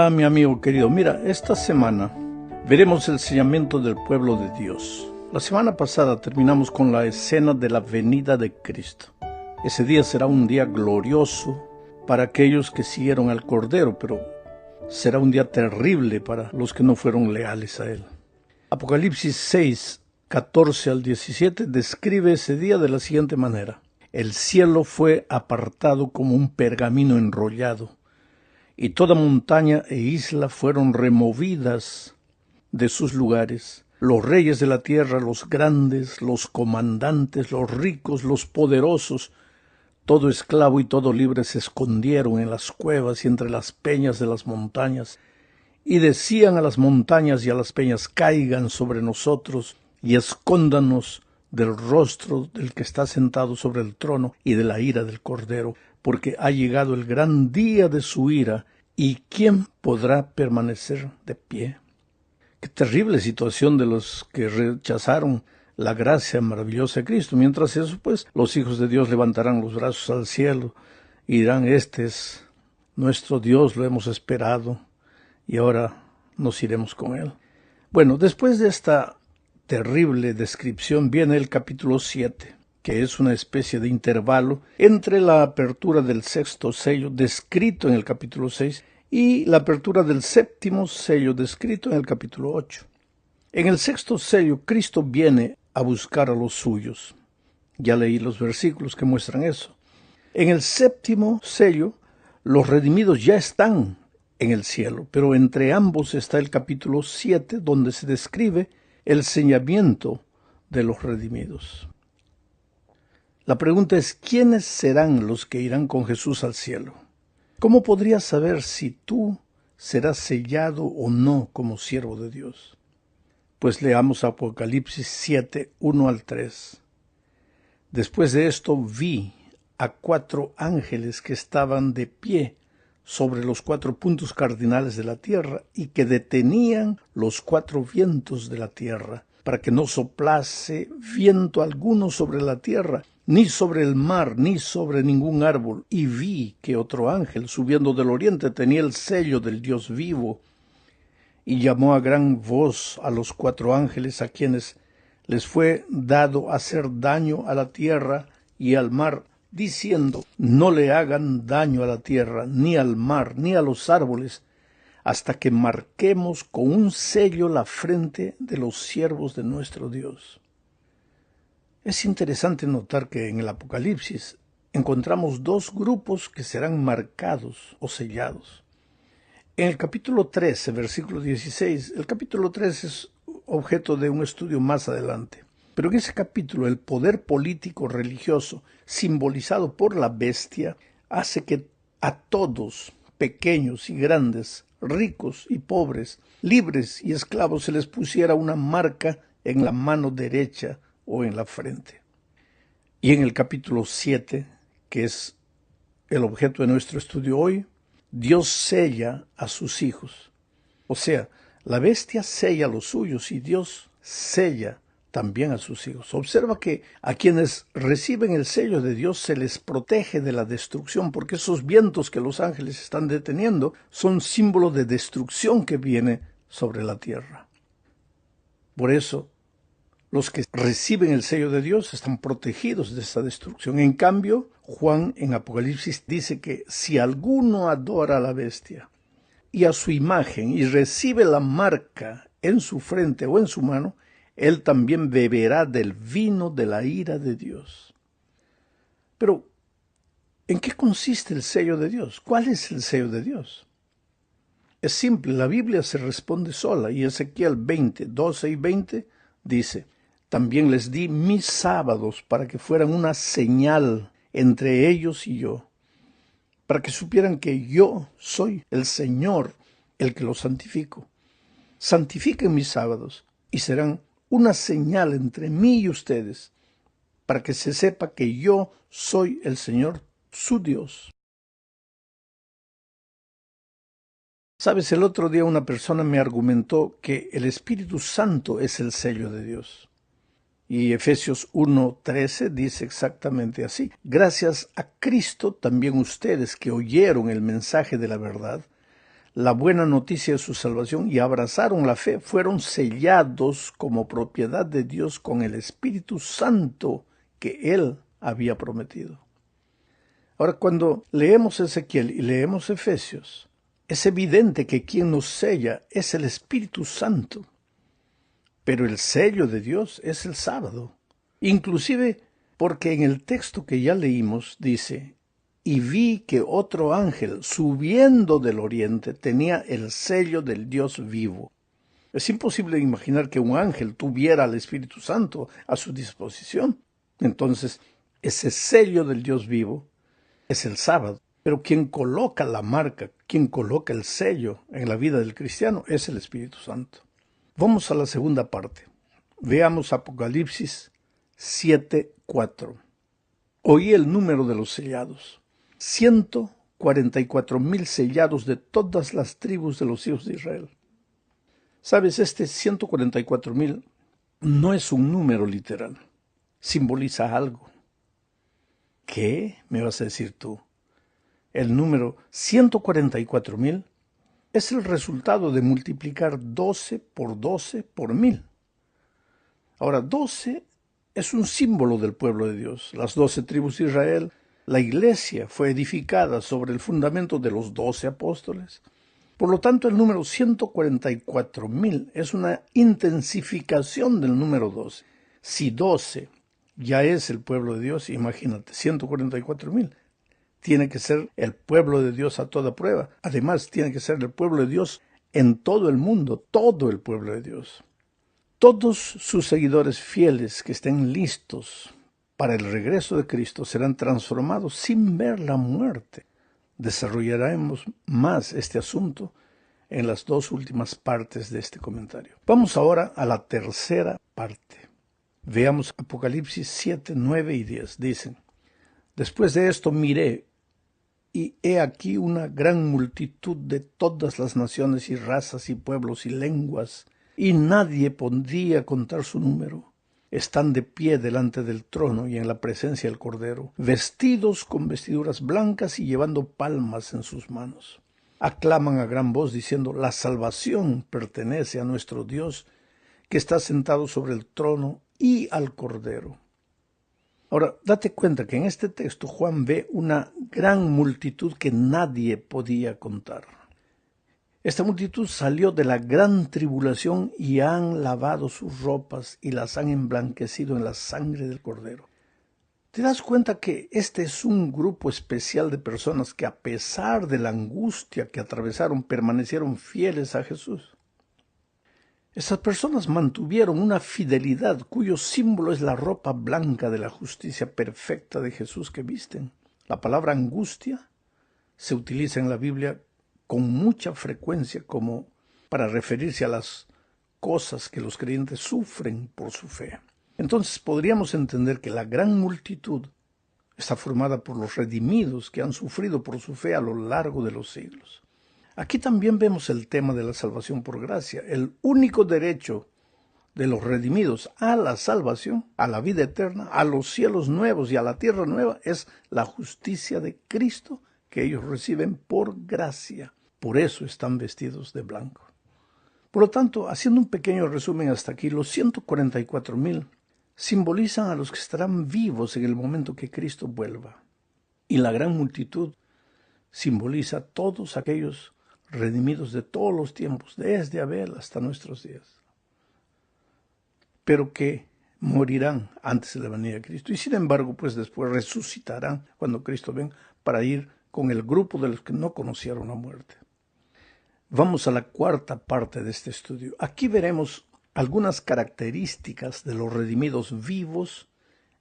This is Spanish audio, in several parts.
Hola, mi amigo querido. Mira, esta semana veremos el sellamiento del pueblo de Dios. La semana pasada terminamos con la escena de la venida de Cristo. Ese día será un día glorioso para aquellos que siguieron al Cordero, pero será un día terrible para los que no fueron leales a Él. Apocalipsis 6, 14 al 17 describe ese día de la siguiente manera. El cielo fue apartado como un pergamino enrollado, y toda montaña e isla fueron removidas de sus lugares. Los reyes de la tierra, los grandes, los comandantes, los ricos, los poderosos, todo esclavo y todo libre se escondieron en las cuevas y entre las peñas de las montañas, y decían a las montañas y a las peñas: caigan sobre nosotros y escóndanos del rostro del que está sentado sobre el trono y de la ira del Cordero, porque ha llegado el gran día de su ira, ¿y quién podrá permanecer de pie? Qué terrible situación de los que rechazaron la gracia maravillosa de Cristo. Mientras eso, pues, los hijos de Dios levantarán los brazos al cielo y dirán: este es nuestro Dios, lo hemos esperado y ahora nos iremos con Él. Bueno, después de esta terrible descripción viene el capítulo 7, que es una especie de intervalo entre la apertura del sexto sello descrito en el capítulo 6 y la apertura del séptimo sello descrito en el capítulo 8. En el sexto sello, Cristo viene a buscar a los suyos. Ya leí los versículos que muestran eso. En el séptimo sello, los redimidos ya están en el cielo, pero entre ambos está el capítulo 7, donde se describe el sellamiento de los redimidos. La pregunta es: ¿quiénes serán los que irán con Jesús al cielo? ¿Cómo podrías saber si tú serás sellado o no como siervo de Dios? Pues leamos Apocalipsis 7, 1 al 3. Después de esto vi a 4 ángeles que estaban de pie sobre los 4 puntos cardinales de la tierra y que detenían los 4 vientos de la tierra, para que no soplase viento alguno sobre la tierra, ni sobre el mar, ni sobre ningún árbol. Y vi que otro ángel, subiendo del oriente, tenía el sello del Dios vivo, y llamó a gran voz a los 4 ángeles a quienes les fue dado hacer daño a la tierra y al mar, diciendo: no le hagan daño a la tierra, ni al mar, ni a los árboles, hasta que marquemos con un sello la frente de los siervos de nuestro Dios. Es interesante notar que en el Apocalipsis encontramos 2 grupos que serán marcados o sellados. En el capítulo 13, versículo 16, el capítulo 13 es objeto de un estudio más adelante. Pero en ese capítulo el poder político religioso, simbolizado por la bestia, hace que a todos, pequeños y grandes, ricos y pobres, libres y esclavos, se les pusiera una marca en la mano derecha o en la frente. Y en el capítulo 7, que es el objeto de nuestro estudio hoy, Dios sella a sus hijos. O sea, la bestia sella a los suyos y Dios sella también a sus hijos. Observa que a quienes reciben el sello de Dios se les protege de la destrucción, porque esos vientos que los ángeles están deteniendo son símbolo de destrucción que viene sobre la tierra. Por eso, los que reciben el sello de Dios están protegidos de esta destrucción. En cambio, Juan en Apocalipsis dice que si alguno adora a la bestia y a su imagen y recibe la marca en su frente o en su mano, él también beberá del vino de la ira de Dios. Pero, ¿en qué consiste el sello de Dios? ¿Cuál es el sello de Dios? Es simple, la Biblia se responde sola, y Ezequiel 20, 12 y 20 dice: también les di mis sábados para que fueran una señal entre ellos y yo, para que supieran que yo soy el Señor, el que los santifico. Santifiquen mis sábados y serán una señal entre mí y ustedes, para que se sepa que yo soy el Señor, su Dios. Sabes, el otro día una persona me argumentó que el Espíritu Santo es el sello de Dios. Y Efesios 1:13 dice exactamente así: gracias a Cristo también ustedes que oyeron el mensaje de la verdad, la buena noticia de su salvación y abrazaron la fe, fueron sellados como propiedad de Dios con el Espíritu Santo que Él había prometido. Ahora, cuando leemos Ezequiel y leemos Efesios, es evidente que quien nos sella es el Espíritu Santo, pero el sello de Dios es el sábado. Inclusive porque en el texto que ya leímos dice: y vi que otro ángel, subiendo del oriente, tenía el sello del Dios vivo. Es imposible imaginar que un ángel tuviera al Espíritu Santo a su disposición. Entonces, ese sello del Dios vivo es el sábado. Pero quien coloca la marca, quien coloca el sello en la vida del cristiano es el Espíritu Santo. Vamos a la segunda parte. Veamos Apocalipsis 7:4. Oí el número de los sellados. 144,000 sellados de todas las tribus de los hijos de Israel. Sabes, este 144,000 no es un número literal. Simboliza algo. ¿Qué me vas a decir tú? El número 144,000 es el resultado de multiplicar 12 por 12 por 1000. Ahora, 12 es un símbolo del pueblo de Dios. Las 12 tribus de Israel, la iglesia fue edificada sobre el fundamento de los 12 apóstoles. Por lo tanto, el número 144,000 es una intensificación del número 12. Si 12 ya es el pueblo de Dios, imagínate, 144,000. Tiene que ser el pueblo de Dios a toda prueba. Además, tiene que ser el pueblo de Dios en todo el mundo, todo el pueblo de Dios. Todos sus seguidores fieles que estén listos para el regreso de Cristo serán transformados sin ver la muerte. Desarrollaremos más este asunto en las dos últimas partes de este comentario. Vamos ahora a la tercera parte. Veamos Apocalipsis 7, 9 y 10. Dicen: después de esto miré, y he aquí una gran multitud de todas las naciones y razas y pueblos y lenguas, y nadie podría contar su número. Están de pie delante del trono y en la presencia del Cordero, vestidos con vestiduras blancas y llevando palmas en sus manos. Aclaman a gran voz diciendo: la salvación pertenece a nuestro Dios, que está sentado sobre el trono, y al Cordero. Ahora, date cuenta que en este texto Juan ve una gran multitud que nadie podía contar. Esta multitud salió de la gran tribulación y han lavado sus ropas y las han emblanquecido en la sangre del Cordero. ¿Te das cuenta que este es un grupo especial de personas que, a pesar de la angustia que atravesaron, permanecieron fieles a Jesús? Esas personas mantuvieron una fidelidad cuyo símbolo es la ropa blanca de la justicia perfecta de Jesús que visten. La palabra angustia se utiliza en la Biblia con mucha frecuencia como para referirse a las cosas que los creyentes sufren por su fe. Entonces podríamos entender que la gran multitud está formada por los redimidos que han sufrido por su fe a lo largo de los siglos. Aquí también vemos el tema de la salvación por gracia. El único derecho de los redimidos a la salvación, a la vida eterna, a los cielos nuevos y a la tierra nueva es la justicia de Cristo que ellos reciben por gracia. Por eso están vestidos de blanco. Por lo tanto, haciendo un pequeño resumen hasta aquí, los 144,000 simbolizan a los que estarán vivos en el momento que Cristo vuelva. Y la gran multitud simboliza a todos aquellos redimidos de todos los tiempos, desde Abel hasta nuestros días, pero que morirán antes de la venida de Cristo, y sin embargo, pues después resucitarán cuando Cristo venga para ir con el grupo de los que no conocieron la muerte. Vamos a la cuarta parte de este estudio. Aquí veremos algunas características de los redimidos vivos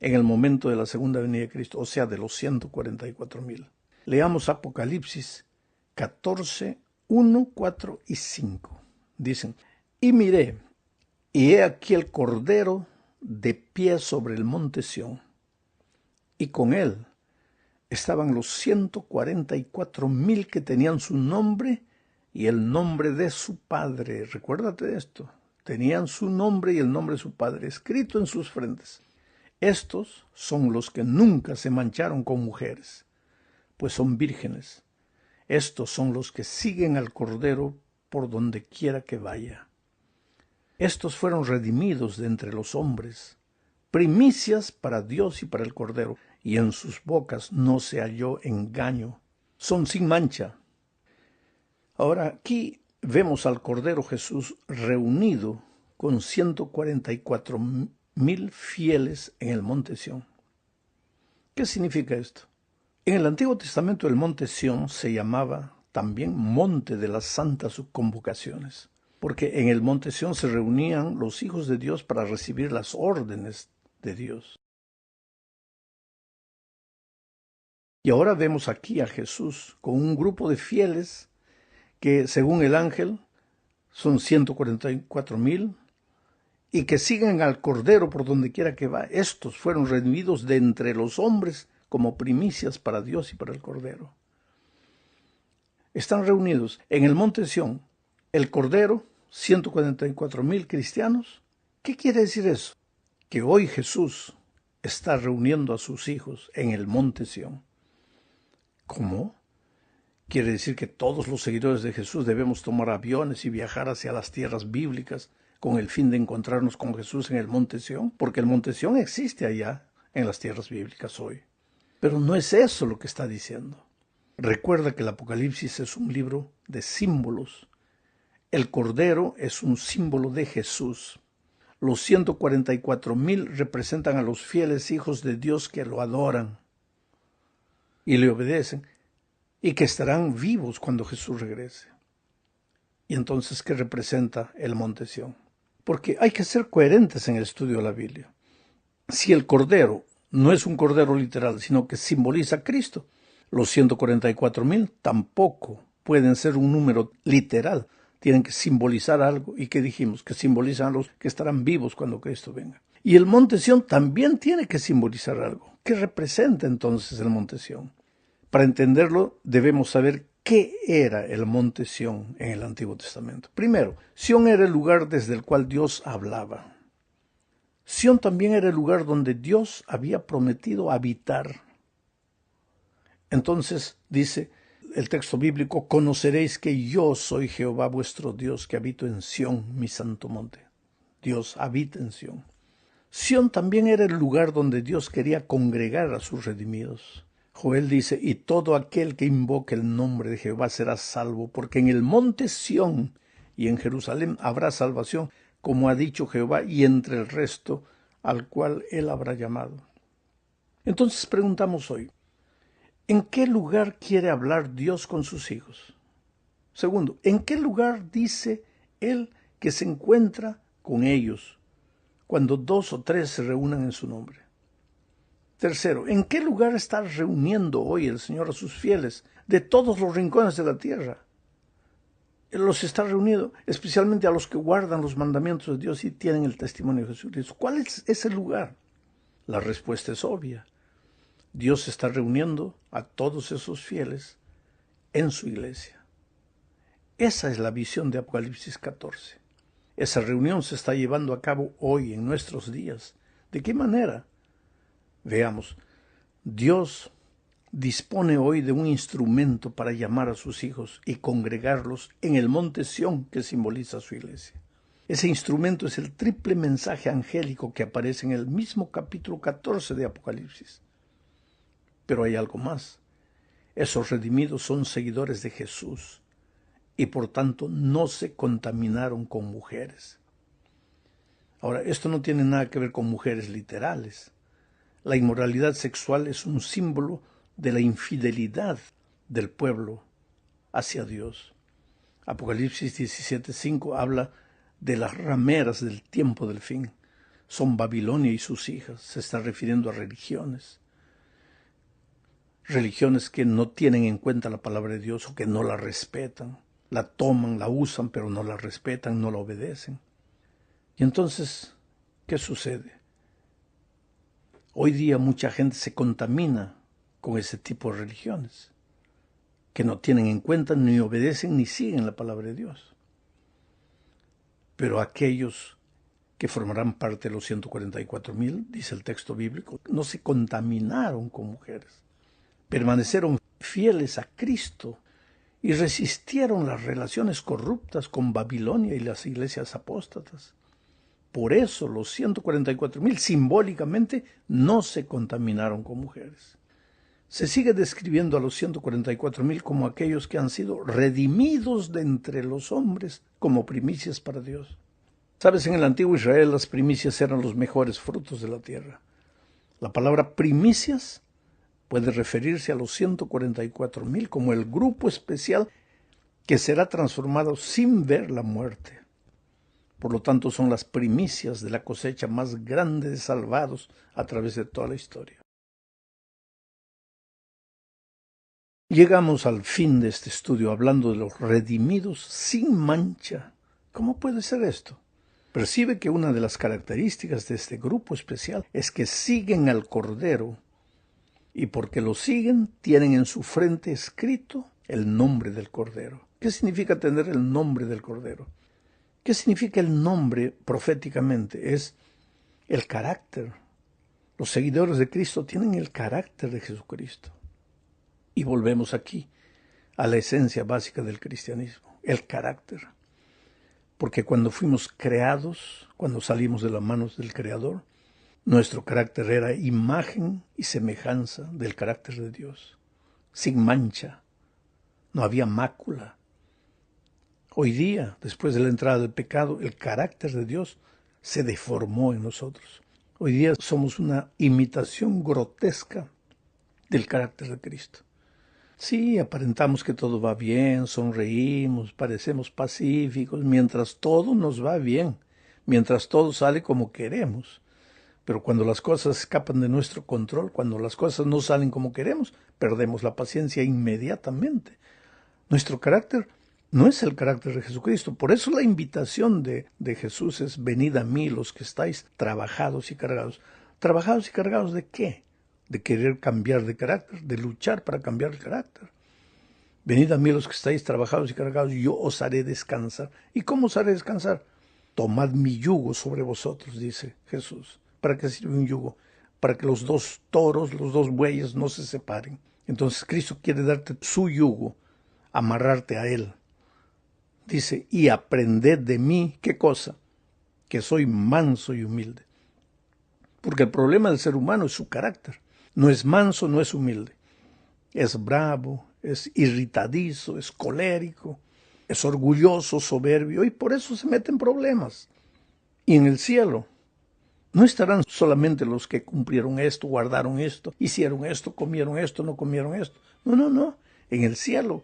en el momento de la segunda venida de Cristo, o sea, de los 144,000. Leamos Apocalipsis 14, 1, 4 y 5. Dicen: y miré, y he aquí el Cordero de pie sobre el monte Sión, y con él estaban los 144,000 que tenían su nombre y el nombre de su padre. Recuérdate de esto. Tenían su nombre y el nombre de su padre escrito en sus frentes. Estos son los que nunca se mancharon con mujeres, pues son vírgenes. Estos son los que siguen al Cordero por donde quiera que vaya. Estos fueron redimidos de entre los hombres, primicias para Dios y para el Cordero, y en sus bocas no se halló engaño. Son sin mancha. Ahora aquí vemos al Cordero Jesús reunido con 144,000 fieles en el monte Sión. ¿Qué significa esto? En el Antiguo Testamento el monte Sión se llamaba también monte de las santas convocaciones, porque en el monte Sión se reunían los hijos de Dios para recibir las órdenes de Dios. Y ahora vemos aquí a Jesús con un grupo de fieles que, según el ángel, son 144,000, y que siguen al Cordero por donde quiera que va. Estos fueron redimidos de entre los hombres como primicias para Dios y para el Cordero. Están reunidos en el monte Sión, el Cordero, 144,000 cristianos. ¿Qué quiere decir eso? Que hoy Jesús está reuniendo a sus hijos en el monte Sión. ¿Cómo? Quiere decir que todos los seguidores de Jesús debemos tomar aviones y viajar hacia las tierras bíblicas con el fin de encontrarnos con Jesús en el monte Sión, porque el monte Sión existe allá en las tierras bíblicas hoy. Pero no es eso lo que está diciendo. Recuerda que el Apocalipsis es un libro de símbolos. El Cordero es un símbolo de Jesús. Los 144,000 representan a los fieles hijos de Dios que lo adoran y le obedecen, y que estarán vivos cuando Jesús regrese. Y entonces, ¿qué representa el monte Sión? Porque hay que ser coherentes en el estudio de la Biblia. Si el Cordero no es un Cordero literal, sino que simboliza a Cristo, los 144,000 tampoco pueden ser un número literal. Tienen que simbolizar algo. ¿Y qué dijimos? Que simbolizan a los que estarán vivos cuando Cristo venga. Y el monte Sión también tiene que simbolizar algo. ¿Qué representa entonces el monte Sión? Para entenderlo, debemos saber qué era el monte Sión en el Antiguo Testamento. Primero, Sión era el lugar desde el cual Dios hablaba. Sión también era el lugar donde Dios había prometido habitar. Entonces, dice el texto bíblico, conoceréis que yo soy Jehová vuestro Dios, que habito en Sión, mi santo monte. Dios habita en Sión. Sión también era el lugar donde Dios quería congregar a sus redimidos. Joel dice, y todo aquel que invoque el nombre de Jehová será salvo, porque en el monte Sión y en Jerusalén habrá salvación, como ha dicho Jehová, y entre el resto al cual él habrá llamado. Entonces preguntamos hoy, ¿en qué lugar quiere hablar Dios con sus hijos? Segundo, ¿en qué lugar dice él que se encuentra con ellos cuando 2 o 3 se reúnan en su nombre? Tercero, ¿en qué lugar está reuniendo hoy el Señor a sus fieles de todos los rincones de la tierra? Él los está reuniendo, especialmente a los que guardan los mandamientos de Dios y tienen el testimonio de Jesucristo. ¿Cuál es ese lugar? La respuesta es obvia. Dios está reuniendo a todos esos fieles en su iglesia. Esa es la visión de Apocalipsis 14. Esa reunión se está llevando a cabo hoy en nuestros días. ¿De qué manera? Veamos, Dios dispone hoy de un instrumento para llamar a sus hijos y congregarlos en el monte Sión que simboliza su iglesia. Ese instrumento es el triple mensaje angélico que aparece en el mismo capítulo 14 de Apocalipsis. Pero hay algo más. Esos redimidos son seguidores de Jesús y por tanto no se contaminaron con mujeres. Ahora, esto no tiene nada que ver con mujeres literales. La inmoralidad sexual es un símbolo de la infidelidad del pueblo hacia Dios. Apocalipsis 17:5 habla de las rameras del tiempo del fin. Son Babilonia y sus hijas. Se está refiriendo a religiones. Religiones que no tienen en cuenta la palabra de Dios o que no la respetan. La toman, la usan, pero no la respetan, no la obedecen. Y entonces, ¿qué sucede? Hoy día mucha gente se contamina con ese tipo de religiones, que no tienen en cuenta, ni obedecen, ni siguen la palabra de Dios. Pero aquellos que formarán parte de los 144,000, dice el texto bíblico, no se contaminaron con mujeres. Permanecieron fieles a Cristo y resistieron las relaciones corruptas con Babilonia y las iglesias apóstatas. Por eso los 144,000 simbólicamente no se contaminaron con mujeres. Se sigue describiendo a los 144,000 como aquellos que han sido redimidos de entre los hombres como primicias para Dios. Sabes, en el antiguo Israel las primicias eran los mejores frutos de la tierra. La palabra primicias puede referirse a los 144,000 como el grupo especial que será transformado sin ver la muerte. Por lo tanto, son las primicias de la cosecha más grande de salvados a través de toda la historia. Llegamos al fin de este estudio hablando de los redimidos sin mancha. ¿Cómo puede ser esto? Percibe que una de las características de este grupo especial es que siguen al Cordero, y porque lo siguen, tienen en su frente escrito el nombre del Cordero. ¿Qué significa tener el nombre del Cordero? ¿Qué significa el nombre proféticamente? Es el carácter. Los seguidores de Cristo tienen el carácter de Jesucristo. Y volvemos aquí a la esencia básica del cristianismo, el carácter. Porque cuando fuimos creados, cuando salimos de las manos del Creador, nuestro carácter era imagen y semejanza del carácter de Dios, sin mancha, no había mácula. Hoy día, después de la entrada del pecado, el carácter de Dios se deformó en nosotros. Hoy día somos una imitación grotesca del carácter de Cristo. Sí, aparentamos que todo va bien, sonreímos, parecemos pacíficos, mientras todo nos va bien, mientras todo sale como queremos. Pero cuando las cosas escapan de nuestro control, cuando las cosas no salen como queremos, perdemos la paciencia inmediatamente. Nuestro carácter no es el carácter de Jesucristo. Por eso la invitación de Jesús es: venid a mí los que estáis trabajados y cargados. ¿Trabajados y cargados de qué? De querer cambiar de carácter, de luchar para cambiar el carácter. Venid a mí los que estáis trabajados y cargados, y yo os haré descansar. ¿Y cómo os haré descansar? Tomad mi yugo sobre vosotros, dice Jesús. ¿Para qué sirve un yugo? Para que los dos toros, los dos bueyes no se separen. Entonces Cristo quiere darte su yugo, amarrarte a él. Dice, y aprended de mí, ¿qué cosa? Que soy manso y humilde. Porque el problema del ser humano es su carácter. No es manso, no es humilde. Es bravo, es irritadizo, es colérico, es orgulloso, soberbio, y por eso se mete en problemas. Y en el cielo no estarán solamente los que cumplieron esto, guardaron esto, hicieron esto, comieron esto, no comieron esto. No. En el cielo,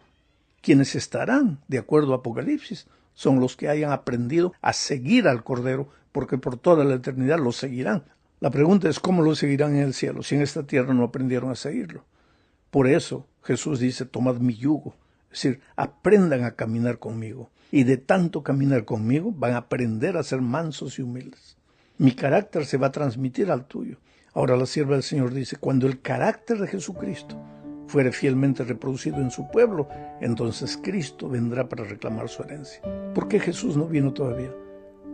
quienes estarán, de acuerdo a Apocalipsis, son los que hayan aprendido a seguir al Cordero, porque por toda la eternidad lo seguirán. La pregunta es: ¿cómo lo seguirán en el cielo si en esta tierra no aprendieron a seguirlo? Por eso Jesús dice: tomad mi yugo. Es decir, aprendan a caminar conmigo. Y de tanto caminar conmigo van a aprender a ser mansos y humildes. Mi carácter se va a transmitir al tuyo. Ahora la sierva del Señor dice: cuando el carácter de Jesucristo fuere fielmente reproducido en su pueblo, entonces Cristo vendrá para reclamar su herencia. ¿Por qué Jesús no vino todavía?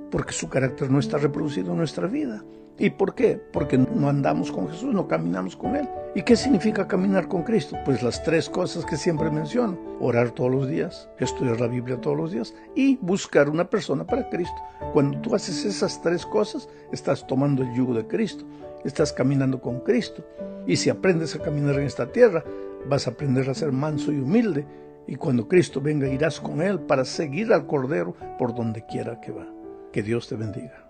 Porque su carácter no está reproducido en nuestra vida. ¿Y por qué? Porque no andamos con Jesús, no caminamos con Él. ¿Y qué significa caminar con Cristo? Pues las tres cosas que siempre menciono: orar todos los días, estudiar la Biblia todos los días y buscar una persona para Cristo. Cuando tú haces esas tres cosas, estás tomando el yugo de Cristo, estás caminando con Cristo. Y si aprendes a caminar en esta tierra, vas a aprender a ser manso y humilde. Y cuando Cristo venga, irás con Él para seguir al Cordero por donde quiera que va. Que Dios te bendiga.